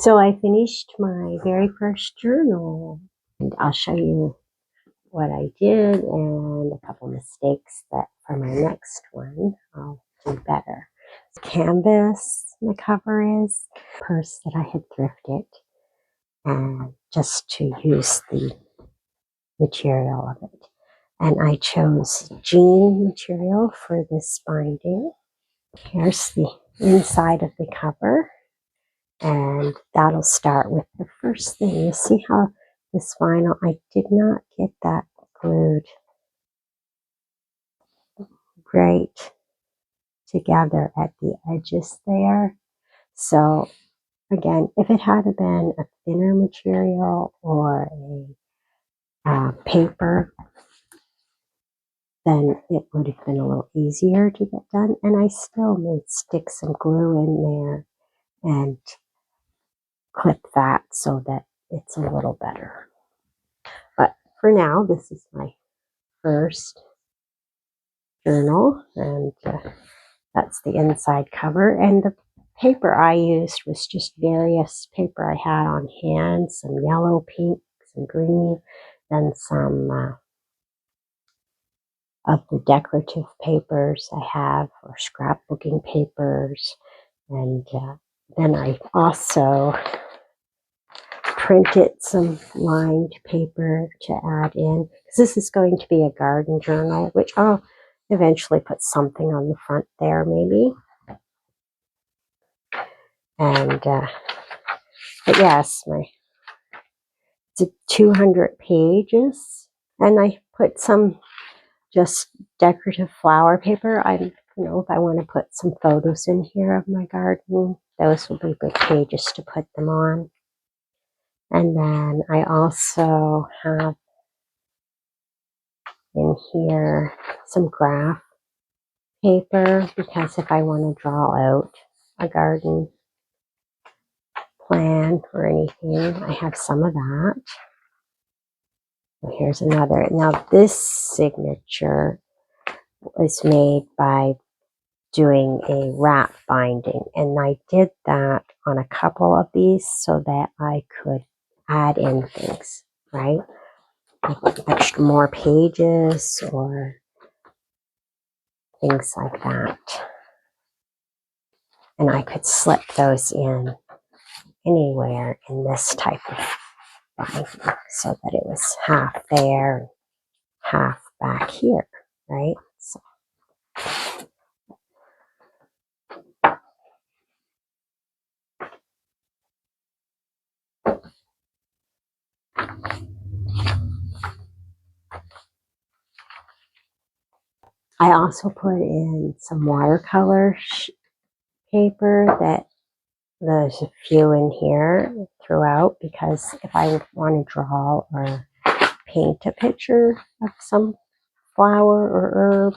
So I finished my very first journal, and I'll show you what I did and a couple mistakes that for my next one I'll do better. Canvas, the cover is purse that I had thrifted, and just to use the material of it. And I chose jean material for this binding. Here's the inside of the cover. And that'll start with the first thing. You see how this vinyl, I did not get that glued right together at the edges there. So again, if it had been a thinner material or a paper, then it would have been a little easier to get done. And I still may stick some glue in there and clip that so that it's a little better. But for now, this is my first journal, and that's the inside cover. And the paper I used was just various paper I had on hand, some yellow, pink, some green, then some of the decorative papers I have, or scrapbooking papers. And then I also printed some lined paper to add in, because this is going to be a garden journal, which I'll eventually put something on the front there maybe. And but yes, it's 200 pages, and I put some just decorative flower paper. I if I want to put some photos in here of my garden, those will be good pages to put them on. And then I also have in here some graph paper, because if I want to draw out a garden plan or anything, I have some of that. Here's another. Now this signature was made by doing a wrap binding, and I did that on a couple of these so that I could add in things, right? Like extra more pages or things like that. And I could slip those in anywhere in this type of binding so that it was half there, half back here, right? So I also put in some watercolor paper that there's a few in here throughout, because if I want to draw or paint a picture of some flower or herb,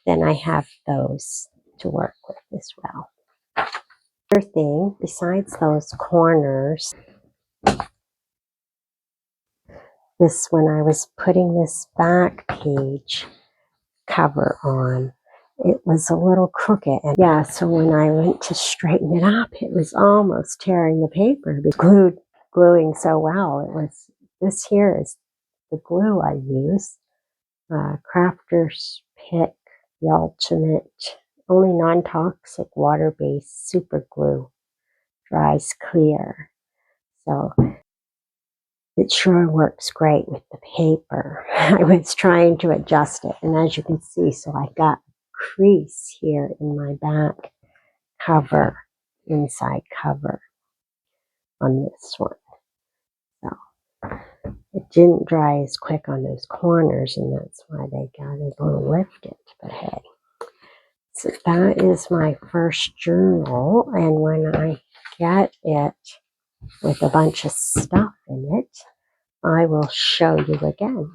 then I have those to work with as well. Other thing, besides those corners, this, when I was putting this back page cover on, it was a little crooked, and yeah, so when I went to straighten it up, it was almost tearing the paper. It was gluing so well. It was, this here is the glue I use, Crafter's Pick, the ultimate, only non-toxic water-based super glue, dries clear. So it sure works great with the paper. I was trying to adjust it, and as you can see, so I got crease here in my back cover, inside cover on this one. So it didn't dry as quick on those corners, and that's why they got a little lifted, but hey. So that is my first journal, and when I get it with a bunch of stuff in it, I will show you again.